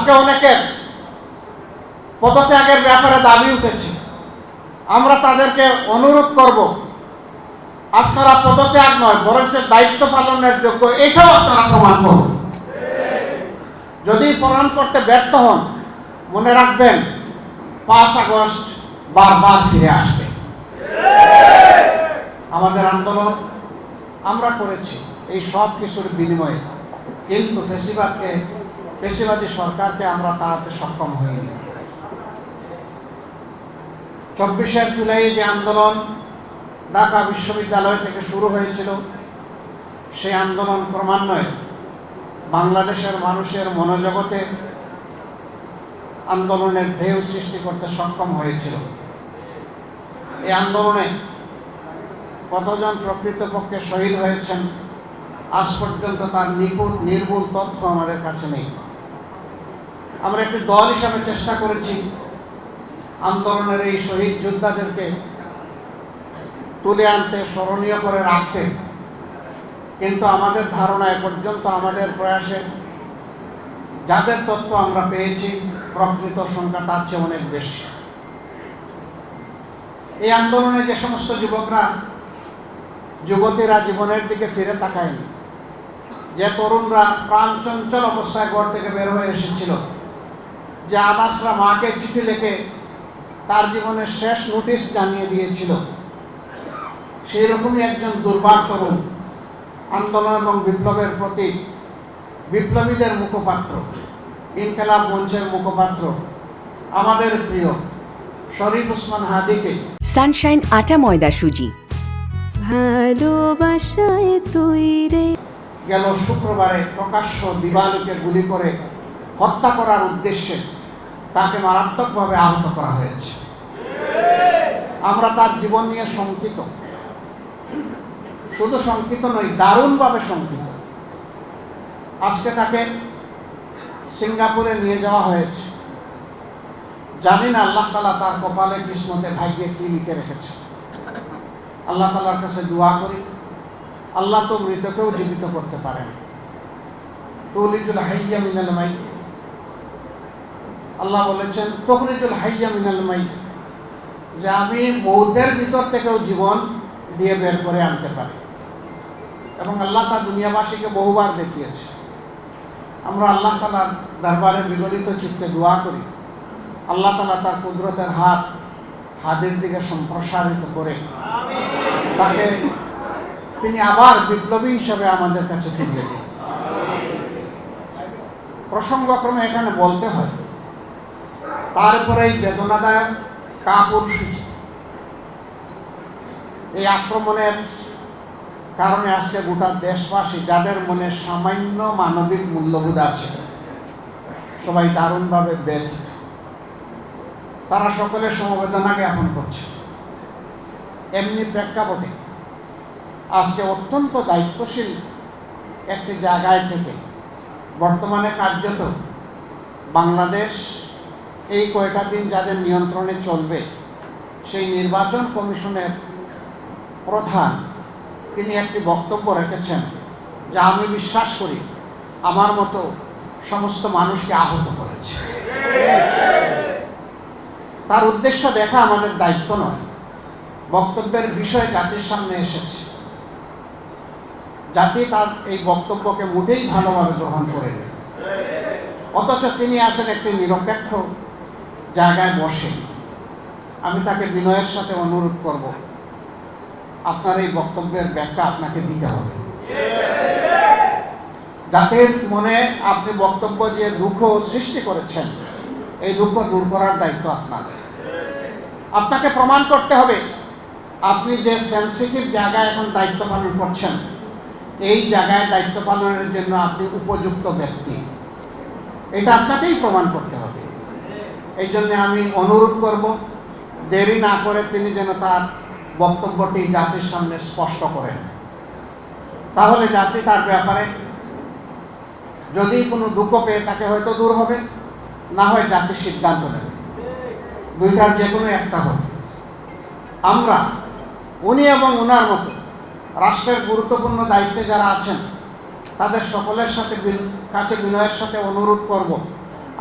আজকে অনেকের পদত্যাগের ব্যাপারে দাবি উঠেছে। আমরা তাদেরকে অনুরোধ করব, আপনারা পদত্যাগ নয় বরঞ্চ দায়িত্ব পালনের যোগ্য, এটাও আপনারা প্রমাণ করুন। যদি প্রমাণ করতে ব্যর্থ হন, মনে রাখবেন 5 আগস্ট বারবার ফিরে আসবে। আমাদের আন্দোলন আমরা করেছি এই সব কিছুর বিনিময়ে, কিন্তু ফেসিবাদী সরকারকে আমরা তাড়াতে সক্ষম হইনি। 24শে জুলাই যে আন্দোলন ঢাকা বিশ্ববিদ্যালয় থেকে শুরু হয়েছিল, সেই আন্দোলন ক্রমান্বয়ে বাংলাদেশের মানুষের মনোজগতে আন্দোলনের ঢেউ সৃষ্টি করতে সক্ষম হয়েছিল। এই আন্দোলনে কতজন প্রকৃতপক্ষে শহীদ হয়েছেন আজ পর্যন্ত তার নির্ভুল তথ্য আমাদের কাছে নেই। আমরা একটি দল হিসাবে চেষ্টা করেছি আন্দোলনের এই শহীদ যোদ্ধাদেরকে তুলে আনতে, স্মরণীয় করে রাখতে, কিন্তু আমাদের ধারণা এ পর্যন্ত আমাদের প্রয়াসে যাদের তথ্য আমরা পেয়েছি প্রকৃত সংখ্যা তার চেয়ে অনেক বেশি। এই আন্দোলনে যে সমস্ত যুবতীরা জীবনের দিকে ফিরে তাকায়নি, যে তরুণরা প্রাণ চঞ্চল অবস্থায় ঘর থেকে বের হয়ে এসেছিল, যে আনাসরা মাকে চিঠি লিখে তার জীবনের শেষ নোটিশ জানিয়ে দিয়েছিল, সেই রকমই একজন দুর্বার তরুণ, আন্দোলন এবং বিপ্লবের প্রতীক, বিপ্লবীদের মুখপাত্র, ইনকিলাব মঞ্চের মুখপাত্র, আমাদের প্রিয় শরীফ ওসমান হাদিকে সানশাইন আটা ময়দা সুজি ভালোবাসায় তৈরি গেল শুক্রবারে প্রকাশ্য দিবালোকে গুলি করে হত্যা করার উদ্দেশ্যে তাকে মারাত্মকভাবে আহত করা হয়েছে। আমরা তার জীবন নিয়ে শঙ্কিত, শুধু শঙ্কিত নই, দারুণভাবে শঙ্কিত। আজকে তাকে সিঙ্গাপুরে নিয়ে যাওয়া হয়েছে। জানি না আল্লাহ তাআলা তার কপালে কিসমতে ভাগ্যে কি লিখে রেখেছে। আল্লাহ তাআলার কাছে দোয়া করি, আল্লাহ তো মৃতকেও জীবিত করতে পারেন। তুলিজুল হাইয়্যা মিনাল মাইয়্যিত, আল্লাহ বলেছেন তুখরিজুল হাইয়্যা মিনাল মাইয়্যিত, যে আমি মৌতের ভিতর থেকেও জীবন দিয়ে বের করে আনতে পারি। এবং আল্লাহ তা দুনিয়াবাসীকে বহুবার দেখিয়েছে। আমরা আল্লাহ তাআলার দরবারে বিগলিত চিত্তে দোয়া করি, আল্লাহ তাআলা তার কুদরতের হাত হাদির দিকে সম্প্রসারিত করে তাকে তিনি আবার বিপ্লবী হিসেবে আমাদের কাছে ফিরিয়ে দিন। প্রসঙ্গক্রমে এখানে বলতে হয়, তারপরে এই বেদনাদায়ক কাপুরুষোচিত এই আক্রমণের কারণে আজকে গোটা দেশবাসী, যাদের মনে সামান্য মানবিক মূল্যবোধ আছে, সবাই দারুণভাবে ব্যথিত। তারা সকলে সমবেদনা জ্ঞাপন করছে। এমনি প্রেক্ষাপটে আজকে অত্যন্ত দায়িত্বশীল একটি জায়গায় থেকে বর্তমানে কার্যত বাংলাদেশ এই কয়টা দিন যাদের নিয়ন্ত্রণে চলবে, সেই নির্বাচন কমিশনের প্রধান তিনি একটি বক্তব্য রেখেছেন, যা আমি বিশ্বাস করি আমার মতো সমস্ত মানুষকে আহত করেছে। তার উদ্দেশ্য দেখা আমাদের দায়িত্ব নয়, বক্তব্যের বিষয় জাতির সামনে এসেছে, জাতি তার এই বক্তব্যকে মোটেই ভালোভাবে গ্রহণ করেনি। অথচ তিনি আছেন একটি নিরপেক্ষ জায়গায় বসে। আমি তাকে বিনয়ের সাথে অনুরোধ করব, আপনার এই বক্তব্যের ব্যাখ্যা আপনাকে দিতে হবে। জাতির মনে আপনি বক্তব্য যে দুঃখ সৃষ্টি করেছেন, এই দুঃখ দূর করার দায়িত্ব আপনার। আপনাকে প্রমাণ করতে হবে আপনি যে সেন্সিটিভ জায়গায় এখন দায়িত্ব পালন করছেন, এই জায়গায় দায়িত্ব পালনের জন্য আপনি উপযুক্ত ব্যক্তি, এটা আপনাকেই প্রমাণ করতে হবে। এই জন্য আমি অনুরোধ করব, দেরি না করে তিনি যেন তার বক্তব্যটি জাতির সামনে স্পষ্ট করেন। তাহলে জাতি তার ব্যাপারে যদি কোনো দুঃখ পেয়ে তাকে হয়তো দূর হবে, না হয় জাতি সিদ্ধান্ত নেবে, দুইটার যে কোনো একটা হবে। আমরা উনি এবং ওনার মতো রাষ্ট্রের গুরুত্বপূর্ণ দায়িত্বে যারা আছেন, তাদের সকলের কাছে বিনয়ের সাথে অনুরোধ করব,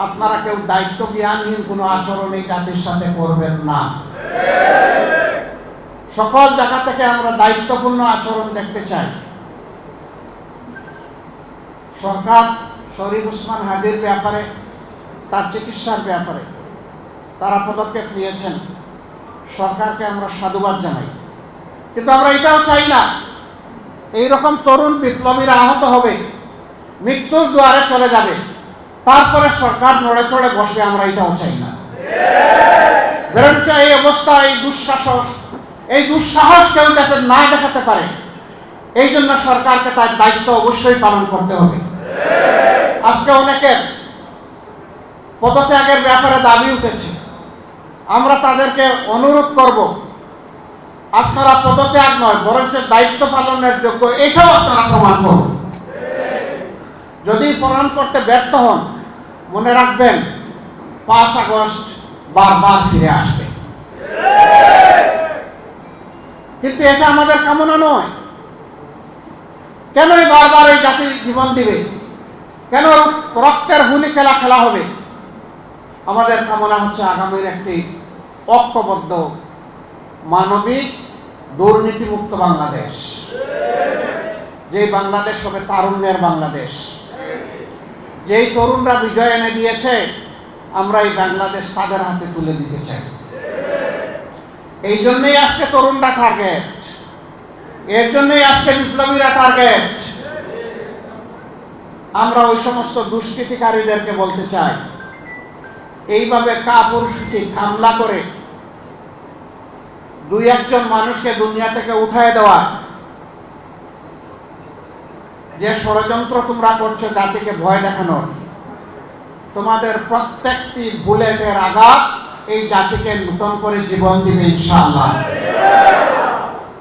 আপনারা কেউ দায়িত্ব জ্ঞানহীন কোনো আচরণ এই জাতির সাথে করবেন না। সকল জায়গা থেকে আমরা দায়িত্বপূর্ণ আচরণ দেখতে চাই। সরকার শরীফ ওসমান হাদির ব্যাপারে, তার চিকিৎসার ব্যাপারে তারা পদক্ষেপ নিয়েছেন, সরকারকে আমরা সাধুবাদ জানাই। কিন্তু আমরা এটাও চাই না এইরকম তরুণ বিপ্লবীরা আহত হবে, মৃত্যুর দুয়ারে চলে যাবে, তারপরে সরকার নড়ে চড়ে বসবে, আমরা এটাও চাই না। বরঞ্চ এই অবস্থা, এই দুঃসাহস কেউ যাতে না দেখাতে পারে, এই জন্য সরকারকে তার দায়িত্ব অবশ্যই পালন করতে হবে। আজকে অনেকের পদত্যাগের ব্যাপারে দাবি উঠেছে, আমরা তাদেরকে অনুরোধ করব, আপনারা পদত্যাগ নয় বরঞ্চ দায়িত্ব পালনের যোগ্য, এটাও আপনারা প্রমাণ করুন। যদি প্রমাণ করতে ব্যর্থ হন, মনে রাখবেন 5 আগস্ট বারবার ফিরে আসবে। কিন্তু এটা আমাদের কামনা নয়। কেনই বারবার এই জাতির জীবন দিবে? কেন রক্তের হুলি খেলা হবে? আমাদের কামনা হচ্ছে আগামীর একটি ঐক্যবদ্ধ, মানবিক, দুর্নীতিমুক্ত বাংলাদেশ, যে বাংলাদেশ হবে তারুণ্যের বাংলাদেশ। যেই তরুণরা বিজয় এনে দিয়েছে, আমরা এই বাংলাদেশ তাদের হাতে তুলে দিতে চাই। এই জন্যই আজকে তরুণরা টার্গেট, এর জন্যই আজকে বিপ্লবীরা টার্গেট। আমরা ওই সমস্ত দুষ্কৃতিকারীদেরকে বলতে চাই, এইভাবে কাপুরুষোচিত হামলা করে 2-1 মানুষকে দুনিয়া থেকে উঠায় দেওয়া যে ষড়যন্ত্র তোমরা করছো জাতিকে ভয় দেখানোর, তোমাদের প্রত্যেকটি বুলেটের আঘাত এই জাতিকে নতুন করে জীবন দিবে ইনশাআল্লাহ।